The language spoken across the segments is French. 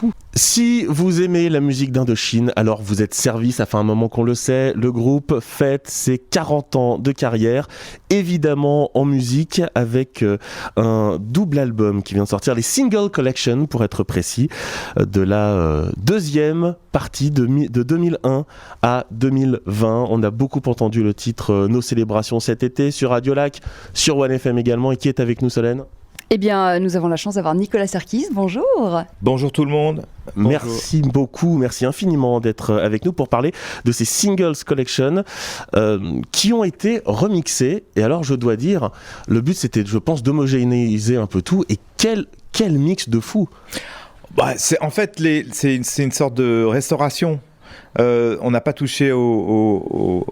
fou. Si vous aimez la musique d'Indochine, alors vous êtes servi, ça fait un moment qu'on le sait. Le groupe fête ses 40 ans de carrière, évidemment en musique, avec un double album qui vient de sortir, les Single Collection pour être précis, de la deuxième partie de 2001 à 2020. On a beaucoup entendu le titre Nos célébrations cet été sur Radio Lac, sur One FM également. Et qui est avec nous, Solène ? Eh bien, nous avons la chance d'avoir Nicolas Serkis. Bonjour. Bonjour tout le monde. Merci beaucoup, merci infiniment d'être avec nous pour parler de ces Singles Collection qui ont été remixés. Et alors, je dois dire, le but c'était, je pense, d'homogénéiser un peu tout. Et quel mix de fou. En fait, c'est une sorte de restauration. On n'a pas touché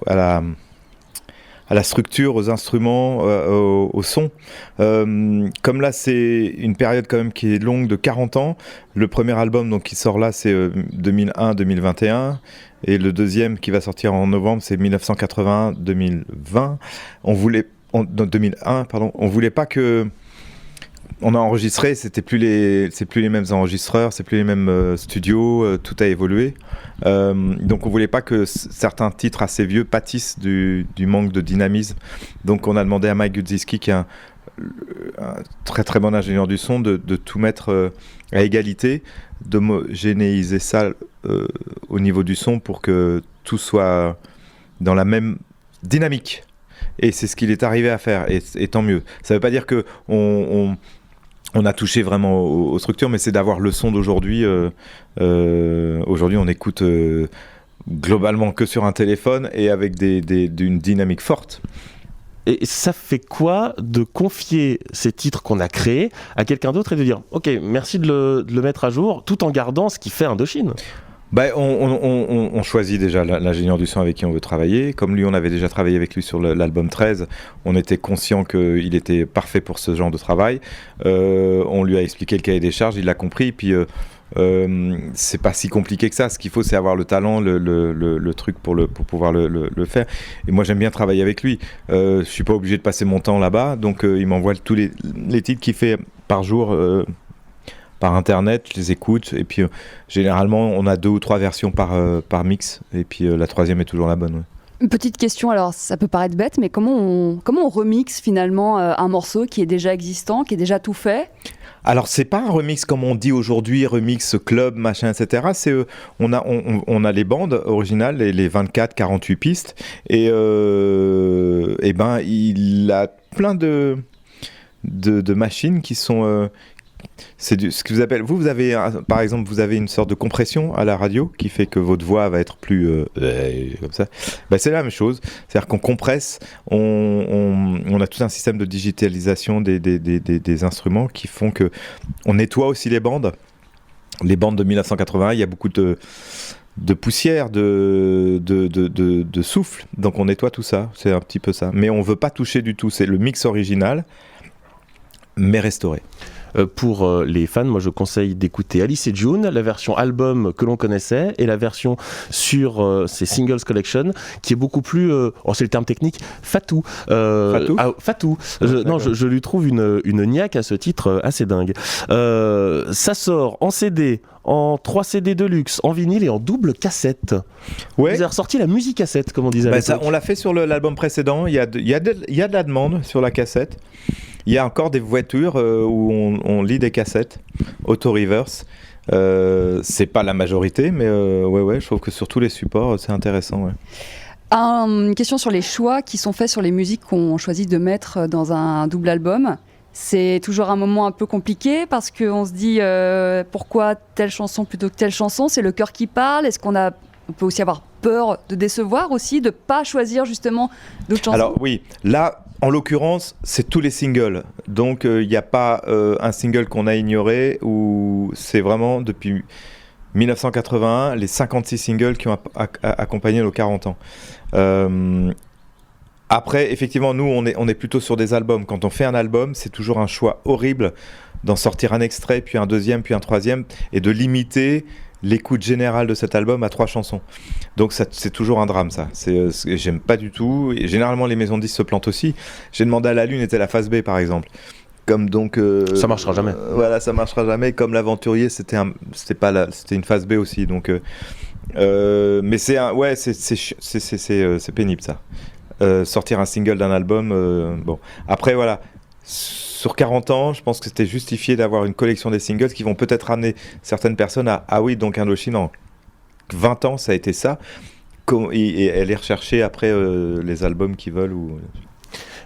à la structure, aux instruments, au son. Comme là, c'est une période quand même qui est longue de 40 ans. Le premier album donc, qui sort là, c'est 2001-2021. Et le deuxième qui va sortir en novembre, c'est 1980-2020. 2001, pardon. On voulait pas que... On a enregistré, c'est plus les mêmes enregistreurs, c'est plus les mêmes studios, tout a évolué. Donc on voulait pas que certains titres assez vieux pâtissent du manque de dynamisme. Donc on a demandé à Mike Gudziski, qui est un très très bon ingénieur du son, de tout mettre à égalité, d'homogénéiser ça au niveau du son pour que tout soit dans la même dynamique. Et c'est ce qu'il est arrivé à faire, et tant mieux. Ça veut pas dire que on a touché vraiment aux structures, mais c'est d'avoir le son d'aujourd'hui. Aujourd'hui, on écoute globalement que sur un téléphone et avec d'une dynamique forte. Et ça fait quoi de confier ces titres qu'on a créés à quelqu'un d'autre et de dire « Ok, merci de le mettre à jour », tout en gardant ce qui fait Indochine ? On choisit déjà l'ingénieur du son avec qui on veut travailler. Comme lui, on avait déjà travaillé avec lui sur l'album 13, on était conscient qu'il était parfait pour ce genre de travail. On lui a expliqué le cahier des charges, il l'a compris, puis c'est pas si compliqué que ça. Ce qu'il faut, c'est avoir le talent, le truc pour pouvoir le faire. Et moi, j'aime bien travailler avec lui. Je suis pas obligé de passer mon temps là-bas, donc il m'envoie tous les titres qu'il fait par jour par internet, je les écoute, et puis généralement on a 2 ou 3 versions par mix, et puis la troisième est toujours la bonne. Ouais. Une petite question, alors ça peut paraître bête, mais comment on remixe finalement un morceau qui est déjà existant, qui est déjà tout fait ? Alors c'est pas un remix comme on dit aujourd'hui, remix club, machin, etc. C'est, on a les bandes originales, les 24-48 pistes, et il a plein de machines qui sont... c'est ce que vous appelez, vous avez par exemple, vous avez une sorte de compression à la radio qui fait que votre voix va être plus comme ça. C'est la même chose, c'est-à-dire qu'on compresse, on a tout un système de digitalisation des instruments qui font que on nettoie aussi les bandes de 1981. Il y a beaucoup de poussière, de souffle, donc on nettoie tout ça, c'est un petit peu ça. Mais on veut pas toucher du tout, c'est le mix original, mais restauré. Pour les fans, moi je conseille d'écouter Alice et June, la version album que l'on connaissait, et la version sur ces Singles Collection, qui est beaucoup plus, c'est le terme technique, fatou. Fatou. Je lui trouve une niaque à ce titre assez dingue. Ça sort en CD, en 3 CD de luxe, en vinyle et en double cassette. Ouais. Vous avez ressorti la musique cassette, comme on disait. On l'a fait sur l'album précédent, il y a de la demande sur la cassette. Il y a encore des voitures où on lit des cassettes auto-reverse. C'est pas la majorité, mais je trouve que sur tous les supports, c'est intéressant. Ouais. Une question sur les choix qui sont faits sur les musiques qu'on choisit de mettre dans un double album. C'est toujours un moment un peu compliqué parce qu'on se dit pourquoi telle chanson plutôt que telle chanson, c'est le cœur qui parle. Est-ce qu'on peut aussi avoir peur de décevoir aussi, de ne pas choisir justement d'autres chansons ? Alors oui, là... En l'occurrence, c'est tous les singles. Donc, il n'y a pas un single qu'on a ignoré, ou c'est vraiment depuis 1981 les 56 singles qui ont accompagné nos 40 ans. Après, effectivement, nous, on est plutôt sur des albums. Quand on fait un album, c'est toujours un choix horrible d'en sortir un extrait, puis un deuxième, puis un troisième, et de limiter l'écoute générale de cet album à 3 chansons. Donc c'est toujours un drame, ça. J'aime pas du tout. Et généralement, les maisons de disques se plantent aussi. J'ai demandé à la Lune était la phase B, par exemple. Comme donc, ça marchera jamais. Voilà, ça marchera jamais. Comme l'aventurier, c'était une phase B aussi. Donc, mais c'est pénible ça. Sortir un single d'un album, bon. Après voilà, sur 40 ans, je pense que c'était justifié d'avoir une collection des singles qui vont peut-être amener certaines personnes à ah oui, donc Indochine en 20 ans ça a été ça. Et aller rechercher après les albums qu'ils veulent ou.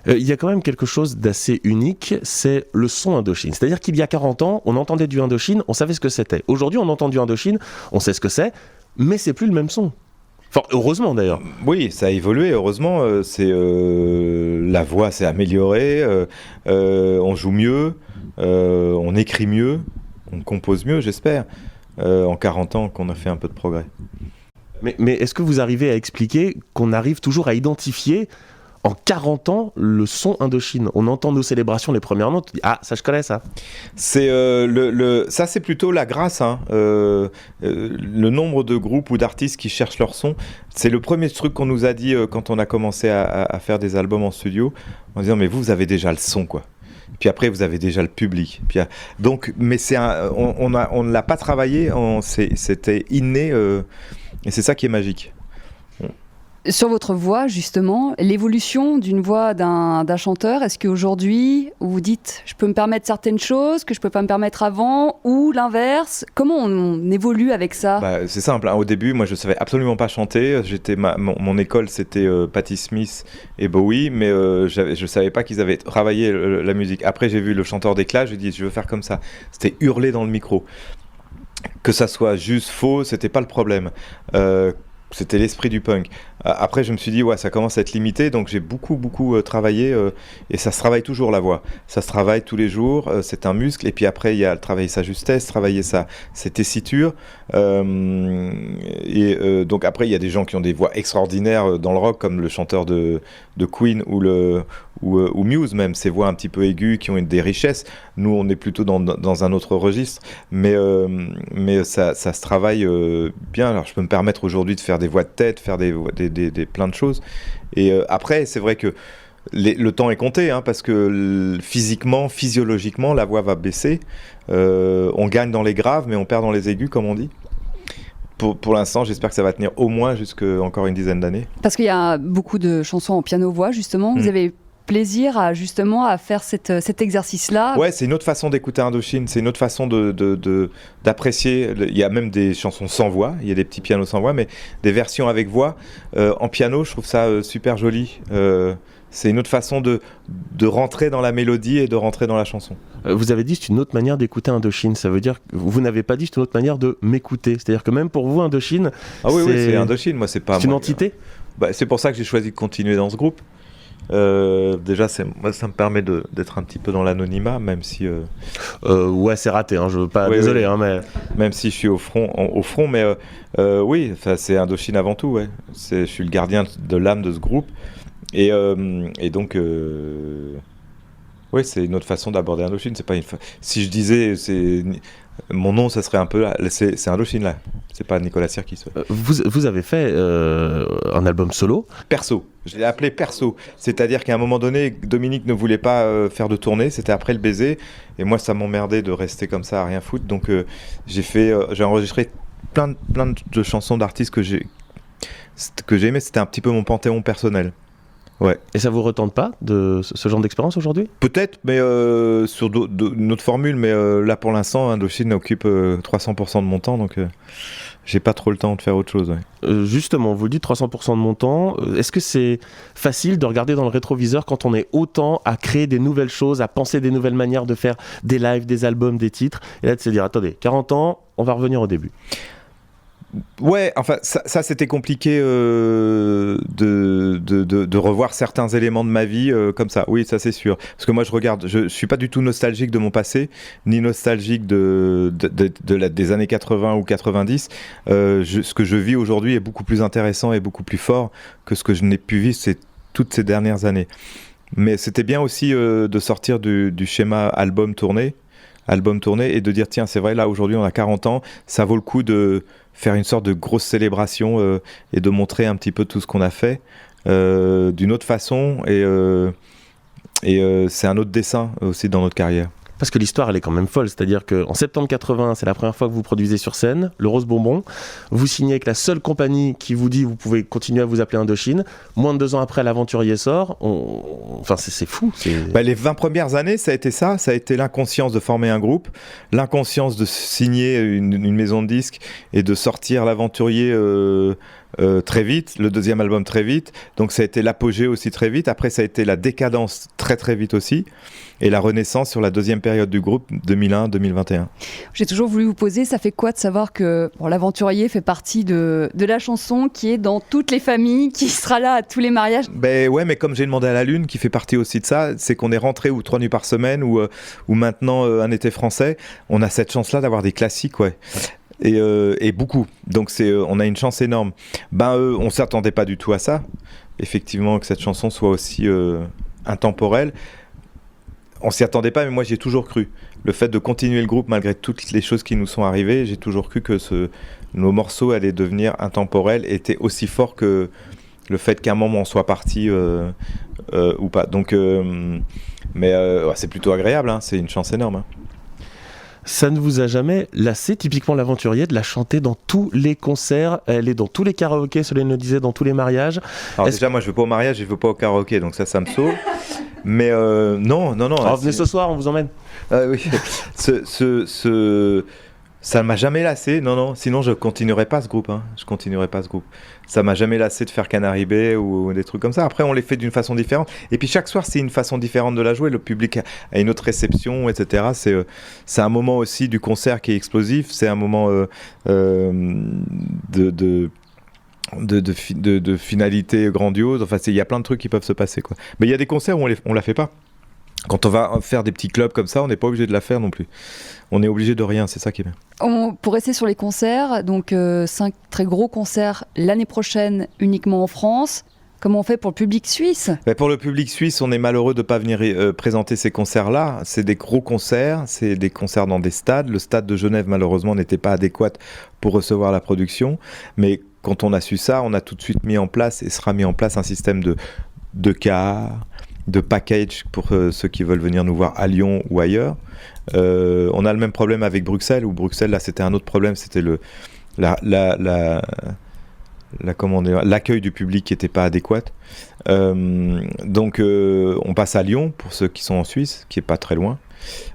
Il y a quand même quelque chose d'assez unique, c'est le son Indochine. C'est-à-dire qu'il y a 40 ans, on entendait du Indochine, on savait ce que c'était. Aujourd'hui, on entend du Indochine, on sait ce que c'est, mais c'est plus le même son. Enfin, heureusement d'ailleurs. Oui, ça a évolué, heureusement. La voix s'est améliorée, on joue mieux, on écrit mieux, on compose mieux, j'espère. En 40 ans qu'on a fait un peu de progrès. Mais est-ce que vous arrivez à expliquer qu'on arrive toujours à identifier en 40 ans, le son Indochine? On entend nos célébrations, les premières notes, on dit, ah, ça je connais ça. C'est ça c'est plutôt la grâce, hein. Le nombre de groupes ou d'artistes qui cherchent leur son, c'est le premier truc qu'on nous a dit quand on a commencé à faire des albums en studio, en disant mais vous avez déjà le son quoi. Puis après vous avez déjà le public. Puis, donc, mais on ne l'a pas travaillé, c'était inné et c'est ça qui est magique. Sur votre voix, justement, l'évolution d'une voix d'un chanteur, est-ce qu'aujourd'hui, vous dites « je peux me permettre certaines choses que je ne peux pas me permettre avant » ou l'inverse? Comment on évolue avec ça? C'est simple, hein. Au début, moi, je ne savais absolument pas chanter. Mon école, c'était Patti Smith et Bowie, mais je ne savais pas qu'ils avaient travaillé la musique. Après, j'ai vu le chanteur d'éclat, j'ai dit « je veux faire comme ça ». C'était hurler dans le micro. Que ça soit juste, faux, ce n'était pas le problème. C'était l'esprit du punk. Après, je me suis dit, ouais, ça commence à être limité, donc j'ai beaucoup travaillé, et ça se travaille toujours la voix. Ça se travaille tous les jours, c'est un muscle, et puis après, il y a travailler sa justesse, travailler ses tessitures, donc après, il y a des gens qui ont des voix extraordinaires dans le rock, comme le chanteur de Queen ou Muse même, ces voix un petit peu aiguës qui ont des richesses. Nous, on est plutôt dans un autre registre, mais ça se travaille bien. Alors, je peux me permettre aujourd'hui de faire des voix de tête, faire plein de choses. Et après, c'est vrai que le temps est compté, hein, parce que physiologiquement, la voix va baisser. On gagne dans les graves, mais on perd dans les aigus, comme on dit. Pour l'instant, j'espère que ça va tenir au moins jusqu'à encore une dizaine d'années. Parce qu'il y a beaucoup de chansons en piano-voix, justement. Vous avez plaisir à faire cet exercice-là? Ouais, c'est une autre façon d'écouter Indochine, c'est une autre façon d'apprécier. Il y a même des chansons sans voix, il y a des petits pianos sans voix, mais des versions avec voix en piano, je trouve ça super joli. C'est une autre façon de rentrer dans la mélodie et de rentrer dans la chanson. Vous avez dit c'est une autre manière d'écouter Indochine, ça veut dire que vous n'avez pas dit c'est une autre manière de m'écouter, c'est-à-dire que même pour vous Indochine, c'est Indochine, moi c'est pas... C'est une entité. C'est pour ça que j'ai choisi de continuer dans ce groupe. Déjà, moi, ça me permet d'être un petit peu dans l'anonymat, même si... ouais, c'est raté, hein, je veux pas... Désolé, oui. Hein, mais... Même si je suis au front, mais oui, c'est Indochine avant tout, ouais. Je suis le gardien de l'âme de ce groupe. Et donc... oui, c'est une autre façon d'aborder Indochine. C'est pas si je disais... Mon nom, ça serait un peu... C'est Indochine, là. C'est pas Nicolas Sirkis. Ouais. Vous avez fait un album solo. Perso. Je l'ai appelé Perso. C'est-à-dire qu'à un moment donné, Dominique ne voulait pas faire de tournée. C'était après le baiser. Et moi, ça m'emmerdait de rester comme ça à rien foutre. Donc, j'ai enregistré plein de chansons d'artistes que j'ai aimé. C'était un petit peu mon panthéon personnel. Ouais. Et ça vous retente pas de ce genre d'expérience aujourd'hui? Peut-être, mais sur une autre formule. Mais là, pour l'instant, Indochine occupe 300% de mon temps, donc j'ai pas trop le temps de faire autre chose. Ouais. Justement, vous le dites 300% de mon temps. Est-ce que c'est facile de regarder dans le rétroviseur quand on est autant à créer des nouvelles choses, à penser des nouvelles manières de faire des lives, des albums, des titres, et là de se dire, attendez, 40 ans, on va revenir au début? Ouais, enfin, ça c'était compliqué de revoir certains éléments de ma vie comme ça. Oui, ça c'est sûr. Parce que moi, je suis pas du tout nostalgique de mon passé, ni nostalgique des années 80 ou 90. Ce que je vis aujourd'hui est beaucoup plus intéressant et beaucoup plus fort que ce que je n'ai pu vivre toutes ces dernières années. Mais c'était bien aussi de sortir du schéma album tourné et de dire, tiens, c'est vrai, là, aujourd'hui, on a 40 ans, ça vaut le coup de faire une sorte de grosse célébration et de montrer un petit peu tout ce qu'on a fait d'une autre façon c'est un autre dessin aussi dans notre carrière. Parce que l'histoire, elle est quand même folle. C'est-à-dire qu'en septembre 80, c'est la première fois que vous produisez sur scène, le Rose Bonbon. Vous signez avec la seule compagnie qui vous dit vous pouvez continuer à vous appeler Indochine. Moins de 2 ans après, l'Aventurier sort. Enfin, c'est fou. Les 20 premières années, ça a été ça. Ça a été l'inconscience de former un groupe, l'inconscience de signer une maison de disques et de sortir l'Aventurier très vite, le deuxième album très vite. Donc ça a été l'apogée aussi très vite. Après, ça a été la décadence très très vite aussi. Et la renaissance sur la deuxième période du groupe, 2001-2021. J'ai toujours voulu vous poser, ça fait quoi de savoir que l'Aventurier fait partie de la chanson qui est dans toutes les familles, qui sera là à tous les mariages? Ouais, mais comme j'ai demandé à la Lune, qui fait partie aussi de ça, c'est qu'on est rentré 3 nuits par semaine ou maintenant un été français, on a cette chance-là d'avoir des classiques, ouais. Et beaucoup. Donc on a une chance énorme. On s'attendait pas du tout à ça. Effectivement, que cette chanson soit aussi intemporelle. On s'y attendait pas, mais moi j'y ai toujours cru. Le fait de continuer le groupe malgré toutes les choses qui nous sont arrivées, j'ai toujours cru que nos morceaux allaient devenir intemporels, était aussi fort que le fait qu'à un moment on soit parti ou pas. Donc, c'est plutôt agréable, hein, c'est une chance énorme. Hein. Ça ne vous a jamais lassé, typiquement l'Aventurier, de la chanter dans tous les concerts? Elle est dans tous les karaokés, Solène le disait, dans tous les mariages. Alors déjà, moi je veux pas au mariage, je veux pas au karaoké, donc ça me sauve. Mais non. Alors venez ce soir, on vous emmène. Oui. Ça ne m'a jamais lassé, non. Sinon, je continuerais pas ce groupe. Hein. Ça m'a jamais lassé de faire Canary Bay ou des trucs comme ça. Après, on les fait d'une façon différente. Et puis chaque soir, c'est une façon différente de la jouer. Le public a une autre réception, etc. C'est un moment aussi du concert qui est explosif. C'est un moment de finalité grandiose. Enfin, il y a plein de trucs qui peuvent se passer, quoi. Mais il y a des concerts où on la fait pas. Quand on va faire des petits clubs comme ça, on n'est pas obligé de la faire non plus. On est obligé de rien, c'est ça qui est bien. Pour rester sur les concerts, donc 5 très gros concerts l'année prochaine uniquement en France. Comment on fait pour le public suisse? Pour le public suisse, on est malheureux de ne pas venir présenter ces concerts-là. C'est des gros concerts, c'est des concerts dans des stades. Le stade de Genève, malheureusement, n'était pas adéquat pour recevoir la production. Mais quand on a su ça, on a tout de suite mis en place et sera mis en place un système de cars, de package pour ceux qui veulent venir nous voir à Lyon ou ailleurs. On a le même problème avec Bruxelles, où Bruxelles, là, c'était un autre problème, c'était l'accueil du public qui n'était pas adéquat. Donc, on passe à Lyon, pour ceux qui sont en Suisse, qui n'est pas très loin.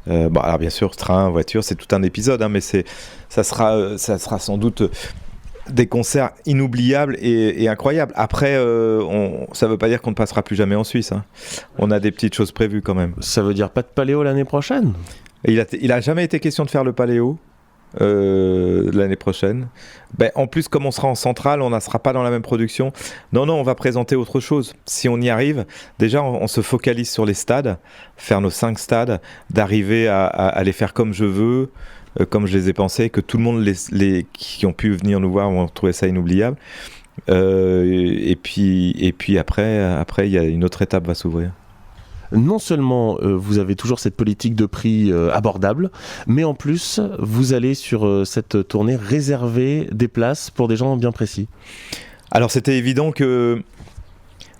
Alors bien sûr, train, voiture, c'est tout un épisode, hein, mais ça sera sans doute des concerts inoubliables et incroyables. Après, ça ne veut pas dire qu'on ne passera plus jamais en Suisse. Hein. On a des petites choses prévues quand même. Ça veut dire pas de paléo l'année prochaine? Il a jamais été question de faire le paléo l'année prochaine. En plus, comme on sera en centrale, on ne sera pas dans la même production. Non, on va présenter autre chose. Si on y arrive, déjà, on se focalise sur les stades, faire nos 5 stades, d'arriver à les faire comme je veux, comme je les ai pensés, que tout le monde qui ont pu venir nous voir vont trouver ça inoubliable. Et puis après, il y a une autre étape va s'ouvrir. Non seulement vous avez toujours cette politique de prix abordable, mais en plus, vous allez sur cette tournée réserver des places pour des gens bien précis. Alors c'était évident que,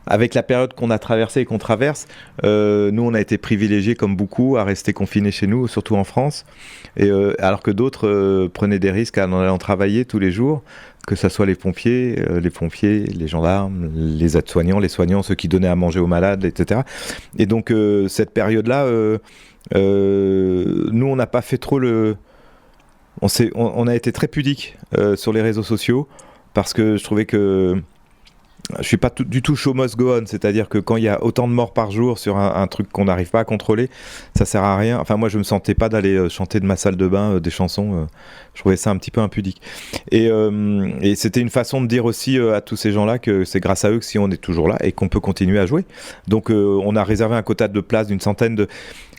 avec la période qu'on a traversée et qu'on traverse, nous on a été privilégiés comme beaucoup à rester confinés chez nous, surtout en France, alors que d'autres prenaient des risques en allant travailler tous les jours, que ce soit les pompiers, les gendarmes, les aides-soignants, les soignants, ceux qui donnaient à manger aux malades, etc. Et donc cette période-là, nous on n'a pas fait trop on a été très pudiques sur les réseaux sociaux, parce que je trouvais que je suis pas du tout show must go on, c'est-à-dire que quand il y a autant de morts par jour sur un truc qu'on n'arrive pas à contrôler, ça sert à rien. Enfin, moi, je me sentais pas d'aller chanter de ma salle de bain des chansons. Je trouvais ça un petit peu impudique. Et c'était une façon de dire aussi à tous ces gens-là que c'est grâce à eux que si on est toujours là et qu'on peut continuer à jouer. Donc, on a réservé un quota de place d'une centaine de...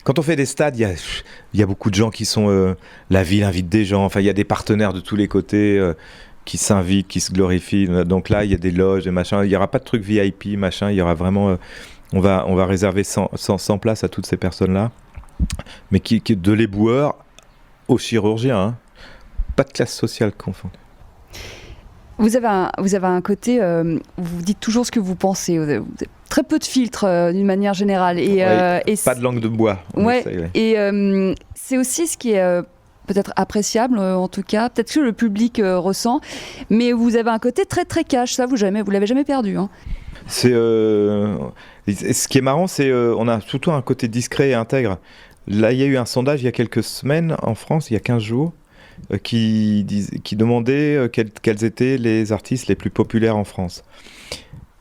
Quand on fait des stades, il y a beaucoup de gens qui sont... la ville invite des gens. Enfin, il y a des partenaires de tous les côtés... qui s'invitent, qui se glorifient. Donc là, il y a des loges et machin. Il n'y aura pas de truc VIP, machin. Il y aura vraiment... on va réserver 100 places à toutes ces personnes-là. Mais qui de l'éboueur aux chirurgiens. Hein. Pas de classe sociale confondue. Vous avez un côté, vous dites toujours ce que vous pensez. Vous avez très peu de filtres d'une manière générale. Pas de langue de bois. Et c'est aussi ce qui est peut-être appréciable, en tout cas, peut-être que le public ressent. Mais vous avez un côté très très cash. Ça, vous l'avez jamais perdu. Hein. Ce qui est marrant, c'est on a surtout un côté discret et intègre. Là, il y a eu un sondage il y a quelques semaines en France, il y a 15 jours. Qui demandait quels étaient les artistes les plus populaires en France.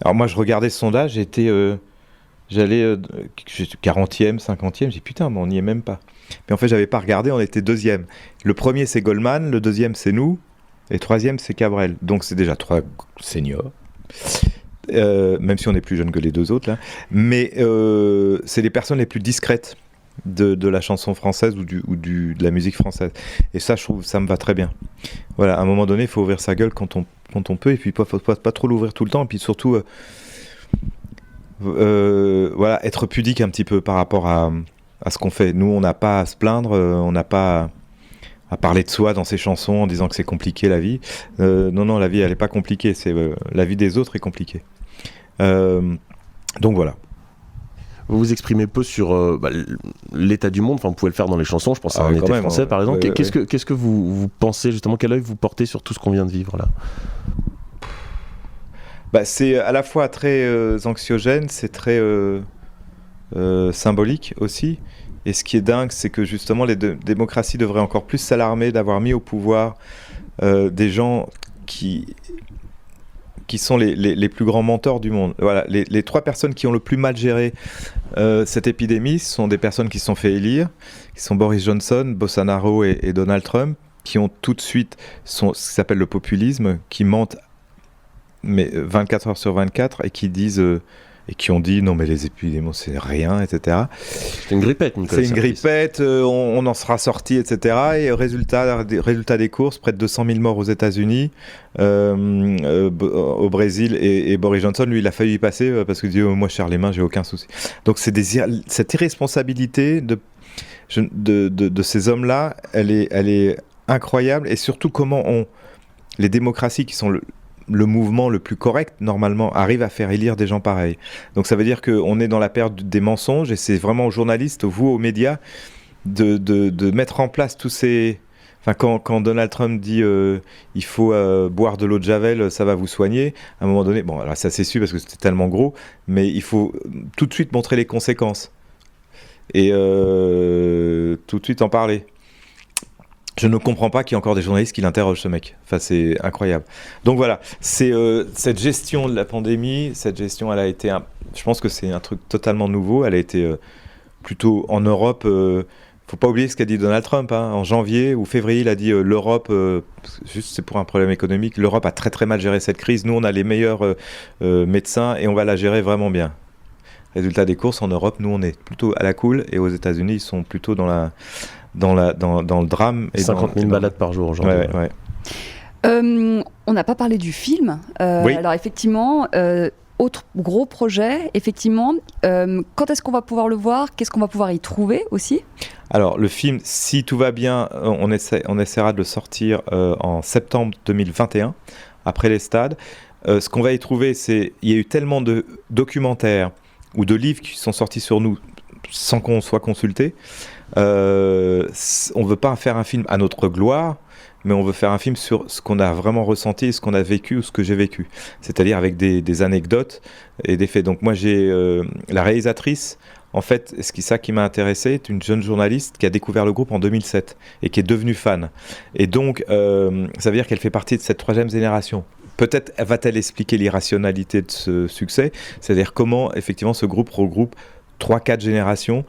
Alors moi je regardais ce sondage, j'allais 40e, 50e, j'ai dit putain, mais on n'y est même pas. Mais en fait j'avais pas regardé, on était deuxième. Le premier c'est Goldman, le deuxième c'est nous, et le troisième c'est Cabrel. Donc c'est déjà 3 seniors. Même si on est plus jeune que les 2 autres là. Mais c'est les personnes les plus discrètes de la chanson française ou de la musique française. Et ça, je trouve, ça me va très bien. Voilà, à un moment donné, il faut ouvrir sa gueule quand on peut, et puis il ne faut pas trop l'ouvrir tout le temps, et puis surtout, voilà, être pudique un petit peu par rapport à ce qu'on fait. Nous, on n'a pas à se plaindre, on n'a pas à parler de soi dans ses chansons en disant que c'est compliqué la vie. Non, la vie, elle n'est pas compliquée, la vie des autres est compliquée. Donc voilà. Vous vous exprimez peu sur l'état du monde, enfin vous pouvez le faire dans les chansons, je pense à un été français par exemple. Qu'est-ce que vous pensez justement, quel œil vous portez sur tout ce qu'on vient de vivre là? C'est à la fois très anxiogène, c'est très symbolique aussi. Et ce qui est dingue, c'est que justement les démocraties devraient encore plus s'alarmer d'avoir mis au pouvoir des gens qui sont les plus grands menteurs du monde. Voilà, les 3 personnes qui ont le plus mal géré cette épidémie sont des personnes qui se sont fait élire, qui sont Boris Johnson, Bolsonaro et Donald Trump, qui ont tout de suite ce qui s'appelle le populisme, qui mentent mais 24 heures sur 24 et qui disent... et qui ont dit non mais les épidémies c'est rien, etc. C'est une grippette, Nicolas. C'est une grippette, on en sera sorti, etc. Et résultat des courses, près de 200 000 morts aux États-Unis, au Brésil, et Boris Johnson, lui, il a failli y passer parce qu'il dit moi je serre les mains, j'ai aucun souci. Donc cette irresponsabilité de ces hommes-là, elle est incroyable, et surtout comment les démocraties qui sont le mouvement le plus correct, normalement, arrive à faire élire des gens pareils. Donc ça veut dire qu'on est dans la période des mensonges, et c'est vraiment aux journalistes, vous, aux médias, de mettre en place tous ces... Enfin, quand Donald Trump dit il faut boire de l'eau de Javel, ça va vous soigner, à un moment donné, bon, alors ça c'est su parce que c'était tellement gros, mais il faut tout de suite montrer les conséquences. Et tout de suite en parler. Je ne comprends pas qu'il y ait encore des journalistes qui l'interrogent, ce mec. Enfin, c'est incroyable. Donc voilà, c'est cette gestion de la pandémie, cette gestion, elle a été... je pense que c'est un truc totalement nouveau. Elle a été plutôt en Europe... faut pas oublier ce qu'a dit Donald Trump. Hein. En janvier ou février, il a dit l'Europe, juste c'est pour un problème économique, l'Europe a très très mal géré cette crise. Nous, on a les meilleurs médecins et on va la gérer vraiment bien. Résultat des courses, en Europe, nous, on est plutôt à la cool, et aux États-Unis, ils sont plutôt dans le drame. Et 50 000 malades par jour aujourd'hui. Ouais. On n'a pas parlé du film. Oui. Alors effectivement, autre gros projet, effectivement. Quand est-ce qu'on va pouvoir le voir? Qu'est-ce qu'on va pouvoir y trouver aussi? Alors le film, si tout va bien, on essaiera de le sortir en septembre 2021, après les stades. Ce qu'on va y trouver, il y a eu tellement de documentaires ou de livres qui sont sortis sur nous sans qu'on soit consulté. On ne veut pas faire un film à notre gloire, mais on veut faire un film sur ce qu'on a vraiment ressenti, ce qu'on a vécu ou ce que j'ai vécu. C'est-à-dire avec des anecdotes et des faits. Donc moi, j'ai la réalisatrice, en fait, ça qui m'a intéressé, est une jeune journaliste qui a découvert le groupe en 2007 et qui est devenue fan. Et donc, ça veut dire qu'elle fait partie de cette 3e génération. Peut-être va-t-elle expliquer l'irrationalité de ce succès, c'est-à-dire comment, effectivement, ce groupe regroupe 3-4 générations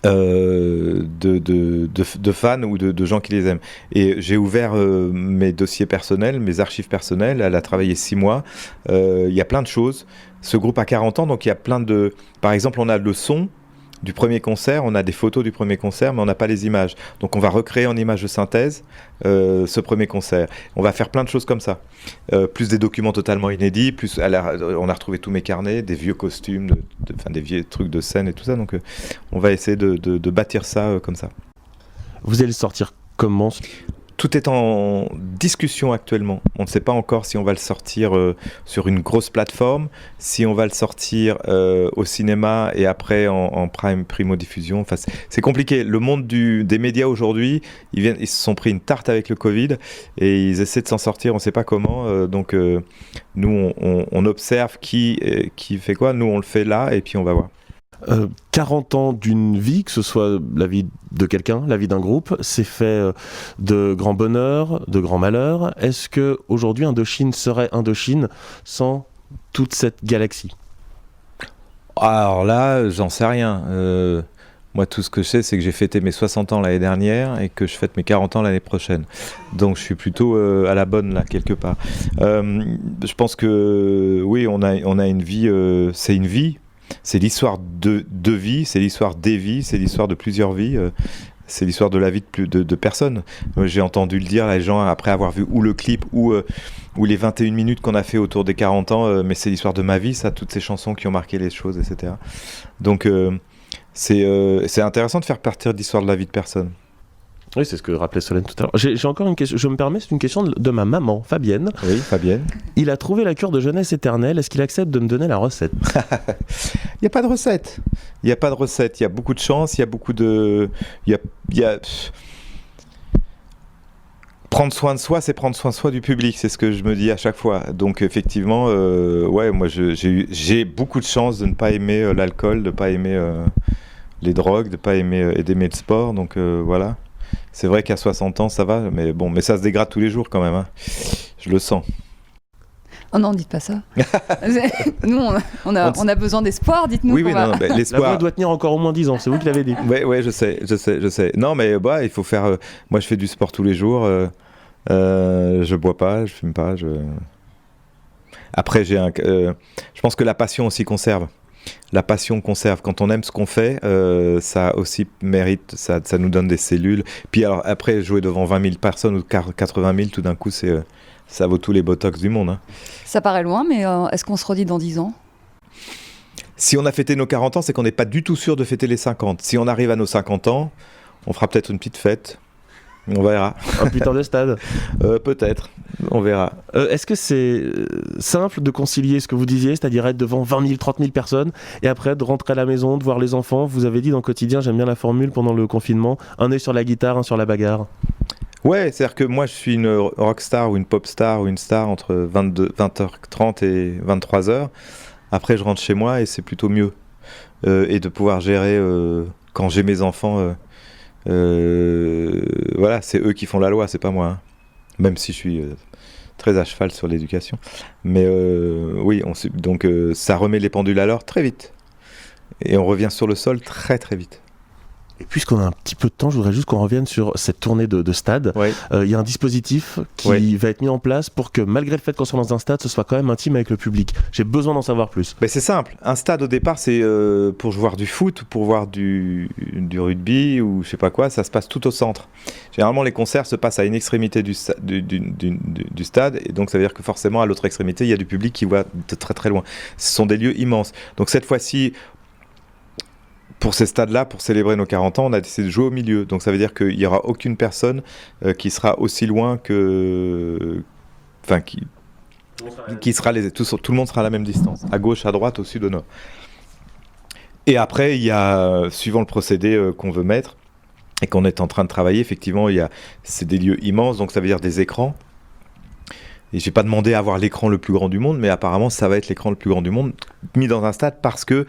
de fans ou de gens qui les aiment. Et j'ai ouvert mes dossiers personnels, mes archives personnelles. Elle a travaillé 6 mois. Il y a plein de choses. Ce groupe a 40 ans, donc il y a plein de... Par exemple, on a le son du premier concert, on a des photos du premier concert, mais on n'a pas les images. Donc on va recréer en images de synthèse ce premier concert. On va faire plein de choses comme ça. Plus des documents totalement inédits, plus on a retrouvé tous mes carnets, des vieux costumes, des vieux trucs de scène et tout ça. Donc on va essayer de bâtir ça comme ça. Vous allez sortir comment? tout est en discussion actuellement. On ne sait pas encore si on va le sortir sur une grosse plateforme, si on va le sortir au cinéma et après en primo-diffusion. Enfin, c'est compliqué. Le monde des médias aujourd'hui, ils se sont pris une tarte avec le Covid et ils essaient de s'en sortir, on ne sait pas comment. Donc nous, on observe qui fait quoi. Nous, on le fait là et puis on va voir. 40 ans d'une vie, que ce soit la vie de quelqu'un, la vie d'un groupe, c'est fait de grands bonheurs, de grands malheurs. Est-ce qu'aujourd'hui Indochine serait Indochine sans toute cette galaxie ? Alors là, j'en sais rien. Moi, tout ce que je sais, c'est que j'ai fêté mes 60 ans l'année dernière et que je fête mes 40 ans l'année prochaine. Donc je suis plutôt à la bonne là, quelque part. Je pense que oui, on a une vie, c'est une vie. C'est l'histoire de vie, c'est l'histoire des vies, c'est l'histoire de plusieurs vies, c'est l'histoire de la vie de personnes. J'ai entendu le dire, les gens, après avoir vu ou le clip ou les 21 minutes qu'on a fait autour des 40 ans, mais c'est l'histoire de ma vie, ça, toutes ces chansons qui ont marqué les choses, etc. Donc c'est intéressant de faire partir de l'histoire de la vie de personnes. Oui, c'est ce que rappelait Solène tout à l'heure. J'ai encore une question, je me permets, c'est une question de ma maman, Fabienne. Oui, Fabienne. Il a trouvé la cure de jeunesse éternelle, est-ce qu'il accepte de me donner la recette ? Il n'y a pas de recette. Il n'y a pas de recette, il y a beaucoup de chance, il y a beaucoup de... Prendre soin de soi, c'est prendre soin de soi du public, c'est ce que je me dis à chaque fois. Donc effectivement, ouais, moi j'ai beaucoup de chance de ne pas aimer l'alcool, de ne pas aimer les drogues, de ne pas aimer et d'aimer le sport, donc voilà. C'est vrai qu'à 60 ans, ça va, mais bon, mais ça se dégrade tous les jours quand même, hein. Je le sens. Oh non, dites pas ça. Nous, on a besoin d'espoir, dites-nous. Oui, non, l'espoir... La voix doit tenir encore au moins 10 ans, c'est vous qui l'avez dit. Ouais, je sais. Non, mais bah, il faut faire... moi, je fais du sport tous les jours. Je bois pas, je fume pas. Après, je pense que la passion aussi conserve. La passion conserve. Quand on aime ce qu'on fait, ça aussi mérite, ça nous donne des cellules. Puis alors, après, jouer devant 20 000 personnes ou 80 000, tout d'un coup, ça vaut tous les botox du monde. Hein. Ça paraît loin, mais est-ce qu'on se redit dans 10 ans ? Si on a fêté nos 40 ans, c'est qu'on n'est pas du tout sûr de fêter les 50. Si on arrive à nos 50 ans, on fera peut-être une petite fête. On verra. Un putain de stade. Peut-être, on verra. Est-ce que c'est simple de concilier ce que vous disiez, c'est-à-dire être devant 20 000, 30 000 personnes, et après de rentrer à la maison, de voir les enfants ? Vous avez dit dans le quotidien, j'aime bien la formule pendant le confinement, un œil sur la guitare, un sur la bagarre. Ouais, c'est-à-dire que moi je suis une rockstar ou une pop star ou une star entre 20h30 et 23h. Après je rentre chez moi et c'est plutôt mieux. Et de pouvoir gérer quand j'ai mes enfants... voilà, c'est eux qui font la loi, c'est pas moi. Hein. Même si je suis très à cheval sur l'éducation. Mais oui, donc ça remet les pendules à l'heure très vite. Et on revient sur le sol très très vite. Et puisqu'on a un petit peu de temps, je voudrais juste qu'on revienne sur cette tournée de stade. Ouais. Y a un dispositif qui va être mis en place pour que, malgré le fait qu'on soit dans un stade, ce soit quand même intime avec le public. J'ai besoin d'en savoir plus. Ben c'est simple. Un stade, au départ, c'est pour voir du foot, pour voir du rugby ou je sais pas quoi. Ça se passe tout au centre. Généralement, les concerts se passent à une extrémité du stade. Et donc, ça veut dire que forcément, à l'autre extrémité, il y a du public qui voit de très très loin. Ce sont des lieux immenses. Donc, cette fois-ci... Pour ces stades-là, pour célébrer nos 40 ans, on a décidé de jouer au milieu. Donc ça veut dire qu'il n'y aura aucune personne qui sera aussi loin que... Enfin, qui sera tout le monde sera à la même distance. À gauche, à droite, au sud, au nord. Et après, il y a, suivant le procédé qu'on veut mettre et qu'on est en train de travailler, effectivement, c'est des lieux immenses, donc ça veut dire des écrans. Et j'ai pas demandé à avoir l'écran le plus grand du monde, mais apparemment ça va être l'écran le plus grand du monde mis dans un stade parce que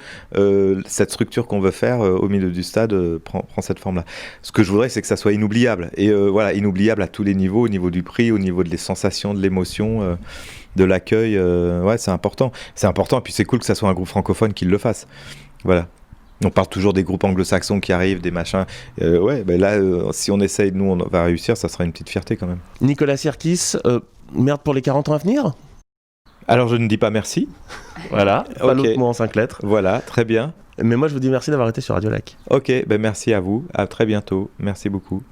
cette structure qu'on veut faire au milieu du stade prend cette forme-là. Ce que je voudrais, c'est que ça soit inoubliable. Et voilà, inoubliable à tous les niveaux, au niveau du prix, au niveau des sensations, de l'émotion, de l'accueil. Ouais, c'est important. C'est important, et puis c'est cool que ça soit un groupe francophone qui le fasse. Voilà. On parle toujours des groupes anglo-saxons qui arrivent, des machins. Ouais, ben là, si on essaye, nous, on va réussir, ça sera une petite fierté quand même. Nicolas Sirkis, merde pour les 40 ans à venir ? Alors, je ne dis pas merci. Voilà, pas l'autre mot en 5 lettres. Voilà, très bien. Mais moi, je vous dis merci d'avoir été sur Radio Lac. Ok, ben merci à vous. À très bientôt. Merci beaucoup.